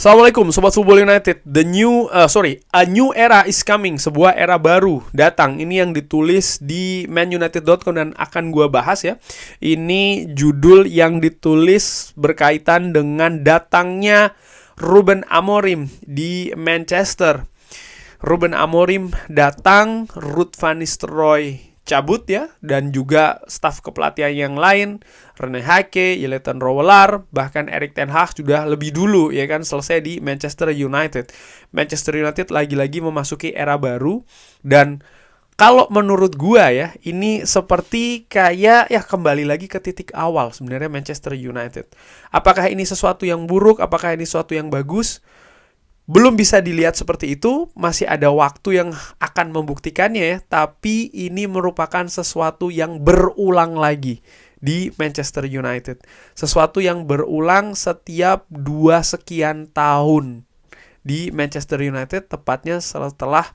Assalamualaikum Sobat Football United. A new era is coming. Sebuah era baru datang. Ini yang ditulis di manunited.com dan akan gua bahas ya. Ini judul yang ditulis berkaitan dengan datangnya Ruben Amorim di Manchester. Ruben Amorim datang, Ruud van Nistelrooy cabut ya, dan juga staf kepelatihan yang lain, Rene Hake, Yeletan Rouwelaar, bahkan Erik ten Hag sudah lebih dulu ya kan selesai di Manchester United. Manchester United lagi-lagi memasuki era baru, dan kalau menurut gua ya, ini seperti kayak ya kembali lagi ke titik awal sebenarnya Manchester United. Apakah ini sesuatu yang buruk? Apakah ini sesuatu yang bagus? Belum bisa dilihat seperti itu, masih ada waktu yang akan membuktikannya ya, tapi ini merupakan sesuatu yang berulang lagi di Manchester United. Sesuatu yang berulang setiap 2 sekian tahun di Manchester United, tepatnya setelah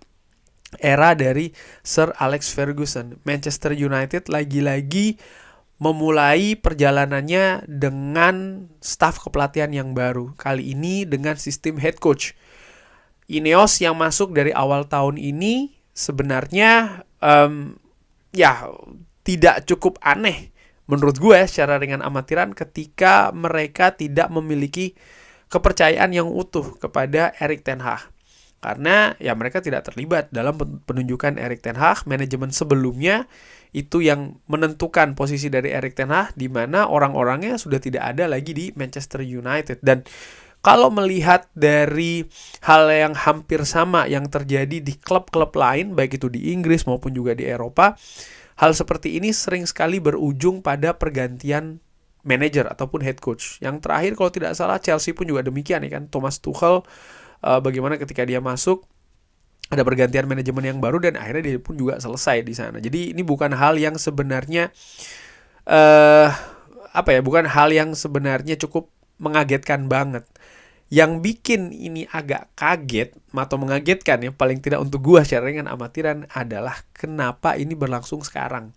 era dari Sir Alex Ferguson. Manchester United lagi-lagi memulai perjalanannya dengan staf kepelatihan yang baru. Kali ini dengan sistem head coach. Ineos yang masuk dari awal tahun ini sebenarnya tidak cukup aneh menurut gue secara ringan amatiran ketika mereka tidak memiliki kepercayaan yang utuh kepada Erik ten Hag. Karena ya mereka tidak terlibat dalam penunjukan Erik ten Hag. Manajemen sebelumnya itu yang menentukan posisi dari Erik ten Hag, di mana orang-orangnya sudah tidak ada lagi di Manchester United. Dan kalau melihat dari hal yang hampir sama yang terjadi di klub-klub lain, baik itu di Inggris maupun juga di Eropa, hal seperti ini sering sekali berujung pada pergantian manajer ataupun head coach. Yang terakhir kalau tidak salah Chelsea pun juga demikian ya kan. Thomas Tuchel bagaimana ketika dia masuk ada pergantian manajemen yang baru dan akhirnya dia pun juga selesai di sana. Jadi ini bukan hal yang sebenarnya bukan hal yang sebenarnya cukup mengagetkan banget. Yang bikin ini agak kaget atau mengagetkan ya, paling tidak untuk gua secara ringan amatiran, adalah kenapa ini berlangsung sekarang.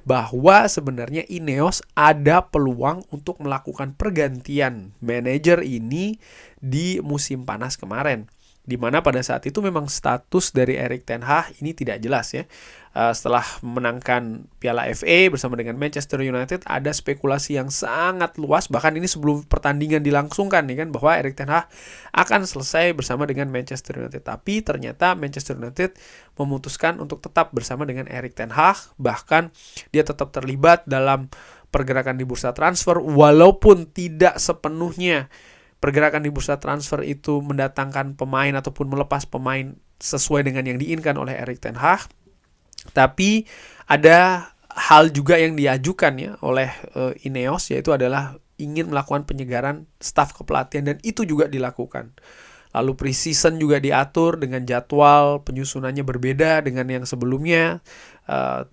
Bahwa sebenarnya Ineos ada peluang untuk melakukan pergantian manajer ini di musim panas kemarin, di mana pada saat itu memang status dari Erik ten Hag ini tidak jelas ya. Setelah menangkan Piala FA bersama dengan Manchester United, ada spekulasi yang sangat luas, bahkan ini sebelum pertandingan dilangsungkan nih kan, bahwa Erik ten Hag akan selesai bersama dengan Manchester United. Tapi ternyata Manchester United memutuskan untuk tetap bersama dengan Erik ten Hag, bahkan dia tetap terlibat dalam pergerakan di bursa transfer, walaupun tidak sepenuhnya pergerakan di bursa transfer itu mendatangkan pemain ataupun melepas pemain sesuai dengan yang diinginkan oleh Erik ten Hag. Tapi ada hal juga yang diajukan ya oleh Ineos, yaitu adalah ingin melakukan penyegaran staf kepelatihan, dan itu juga dilakukan. Lalu pre-season juga diatur dengan jadwal penyusunannya berbeda dengan yang sebelumnya,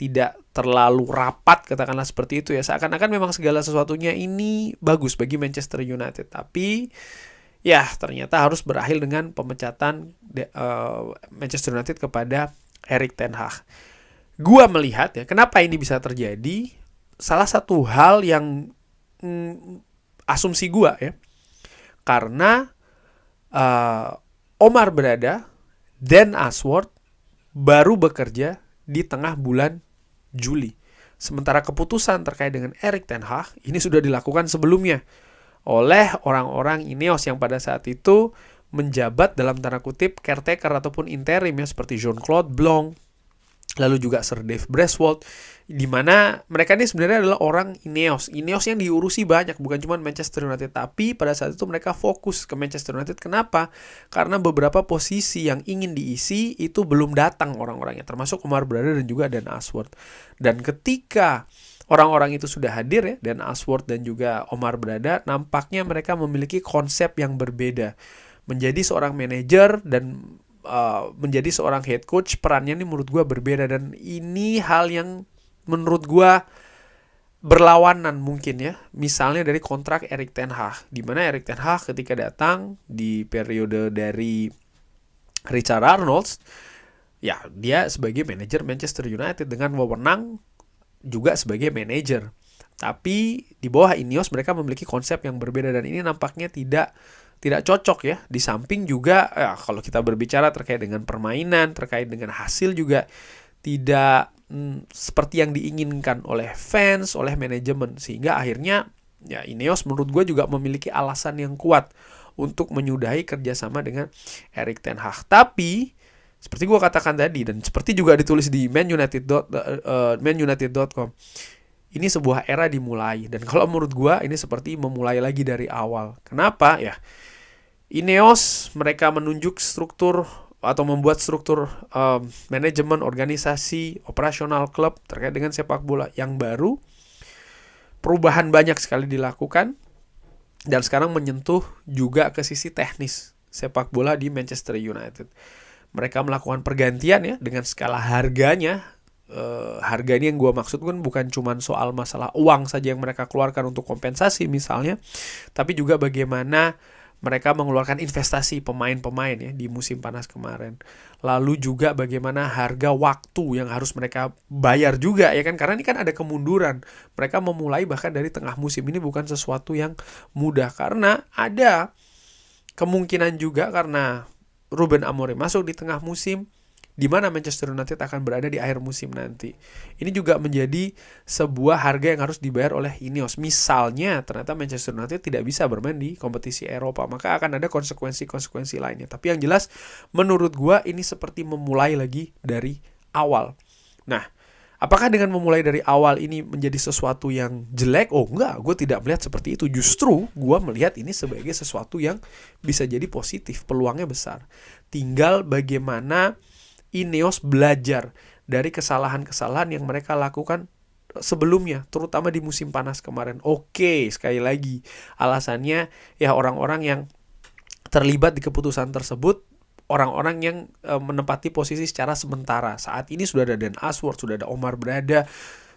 tidak terlalu rapat katakanlah seperti itu ya. Seakan-akan memang segala sesuatunya ini bagus bagi Manchester United, tapi ya ternyata harus berakhir dengan pemecatan Manchester United kepada Erik ten Hag. Gua melihat ya, kenapa ini bisa terjadi, salah satu hal yang asumsi gua ya, karena Omar Berada dan Ashworth baru bekerja di tengah bulan Juli. Sementara keputusan terkait dengan Erik ten Hag ini sudah dilakukan sebelumnya oleh orang-orang Ineos yang pada saat itu menjabat dalam tanda kutip caretaker ataupun interim ya, seperti Jean-Claude Blanc, lalu juga Sir Dave Braithwaite, di mana mereka ini sebenarnya adalah orang Ineos yang diurusi banyak, bukan cuma Manchester United, tapi pada saat itu mereka fokus ke Manchester United. Kenapa? Karena beberapa posisi yang ingin diisi itu belum datang orang-orangnya, termasuk Omar Berada dan juga Dan Ashworth. Dan ketika orang-orang itu sudah hadir ya, Dan Ashworth dan juga Omar Berada, nampaknya mereka memiliki konsep yang berbeda. Menjadi seorang manajer dan menjadi seorang head coach, perannya ini menurut gue berbeda, dan ini hal yang menurut gue berlawanan mungkin ya. Misalnya dari kontrak Erik ten Hag, di mana Erik ten Hag ketika datang di periode dari Richard Arnold, ya dia sebagai manajer Manchester United dengan wewenang juga sebagai manajer. Tapi di bawah Ineos mereka memiliki konsep yang berbeda, dan ini nampaknya tidak tidak cocok ya. Di samping juga kalau kita berbicara terkait dengan permainan, terkait dengan hasil juga tidak seperti yang diinginkan oleh fans, oleh manajemen. Sehingga akhirnya ya Ineos menurut gue juga memiliki alasan yang kuat untuk menyudahi kerjasama dengan Erik ten Hag. Tapi seperti gue katakan tadi dan seperti juga ditulis di manunited.com, ini sebuah era dimulai. Dan kalau menurut gue ini seperti memulai lagi dari awal. Kenapa? Ya, Ineos mereka menunjuk struktur atau membuat struktur manajemen, organisasi, operasional klub terkait dengan sepak bola yang baru. Perubahan banyak sekali dilakukan. Dan sekarang menyentuh juga ke sisi teknis sepak bola di Manchester United. Mereka melakukan pergantian ya dengan skala harganya. Harga ini yang gue maksud kan bukan cuma soal masalah uang saja yang mereka keluarkan untuk kompensasi misalnya, tapi juga bagaimana mereka mengeluarkan investasi pemain-pemain ya di musim panas kemarin. Lalu juga bagaimana harga waktu yang harus mereka bayar juga ya kan, karena ini kan ada kemunduran. Mereka memulai bahkan dari tengah musim, ini bukan sesuatu yang mudah karena ada kemungkinan juga karena Ruben Amorim masuk di tengah musim, di mana Manchester United akan berada di akhir musim nanti. Ini juga menjadi sebuah harga yang harus dibayar oleh Ineos. Misalnya ternyata Manchester United tidak bisa bermain di kompetisi Eropa, maka akan ada konsekuensi-konsekuensi lainnya. Tapi yang jelas menurut gua ini seperti memulai lagi dari awal. Nah, apakah dengan memulai dari awal ini menjadi sesuatu yang jelek? Oh enggak, gue tidak melihat seperti itu. Justru gue melihat ini sebagai sesuatu yang bisa jadi positif, peluangnya besar. Tinggal bagaimana Ineos belajar dari kesalahan-kesalahan yang mereka lakukan sebelumnya, terutama di musim panas kemarin. Oke, sekali lagi alasannya ya orang-orang yang terlibat di keputusan tersebut, orang-orang yang menempati posisi secara sementara. Saat ini sudah ada Dan Ashworth, sudah ada Omar Berada,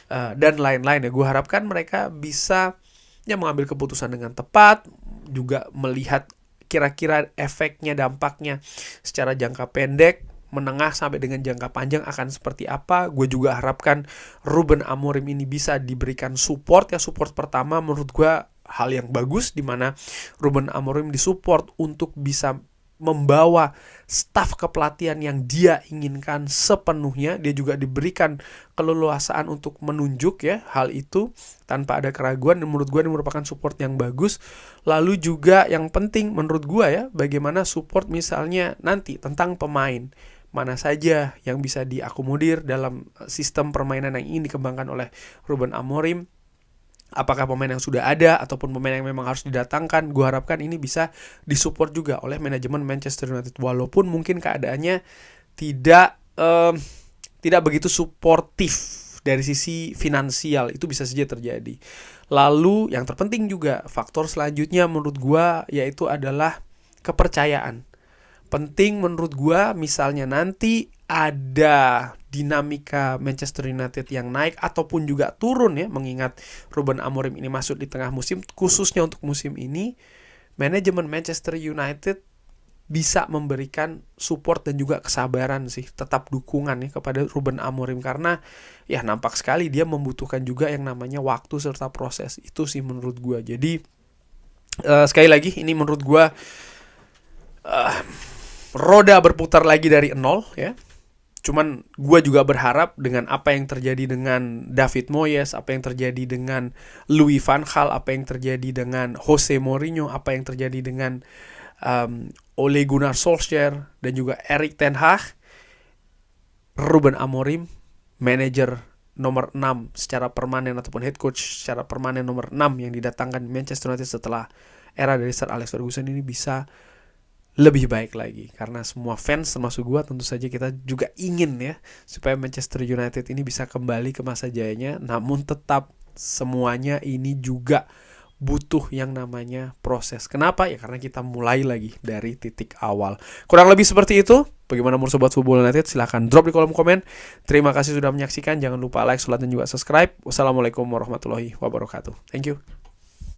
dan lain-lain ya. Gue harapkan mereka bisa ya mengambil keputusan dengan tepat, juga melihat kira-kira efeknya, dampaknya secara jangka pendek, menengah sampai dengan jangka panjang akan seperti apa. Gue juga harapkan Ruben Amorim ini bisa diberikan support ya. Support pertama menurut gue hal yang bagus, di mana Ruben Amorim disupport untuk bisa membawa staf kepelatihan yang dia inginkan sepenuhnya. Dia juga diberikan keleluasaan untuk menunjuk ya hal itu tanpa ada keraguan, dan menurut gue ini merupakan support yang bagus. Lalu juga yang penting menurut gue ya, bagaimana support misalnya nanti tentang pemain mana saja yang bisa diakomodir dalam sistem permainan yang ingin dikembangkan oleh Ruben Amorim. Apakah pemain yang sudah ada ataupun pemain yang memang harus didatangkan. Gue harapkan ini bisa disupport juga oleh manajemen Manchester United, walaupun mungkin keadaannya tidak begitu suportif dari sisi finansial. Itu bisa saja terjadi. Lalu yang terpenting juga faktor selanjutnya menurut gue yaitu adalah kepercayaan. Penting menurut gue misalnya nanti ada dinamika Manchester United yang naik ataupun juga turun ya, mengingat Ruben Amorim ini masuk di tengah musim, khususnya untuk musim ini manajemen Manchester United bisa memberikan support dan juga kesabaran sih, tetap dukungan ya kepada Ruben Amorim, karena ya nampak sekali dia membutuhkan juga yang namanya waktu serta proses. Itu sih menurut gue. Jadi sekali lagi ini menurut gue roda berputar lagi dari nol ya. Cuman gue juga berharap dengan apa yang terjadi dengan David Moyes, apa yang terjadi dengan Louis van Gaal, apa yang terjadi dengan Jose Mourinho, apa yang terjadi dengan Ole Gunnar Solskjaer dan juga Erik ten Hag, Ruben Amorim, manajer nomor 6 secara permanen ataupun head coach secara permanen nomor 6 yang didatangkan Manchester United setelah era dari Sir Alex Ferguson ini bisa lebih baik lagi. Karena semua fans termasuk gue tentu saja kita juga ingin ya supaya Manchester United ini bisa kembali ke masa jayanya. Namun tetap semuanya ini juga butuh yang namanya proses. Kenapa? Ya karena kita mulai lagi dari titik awal. Kurang lebih seperti itu. Bagaimana menurut Sobat Football United? Silahkan drop di kolom komen. Terima kasih sudah menyaksikan. Jangan lupa like, share, dan juga subscribe. Wassalamualaikum warahmatullahi wabarakatuh. Thank you.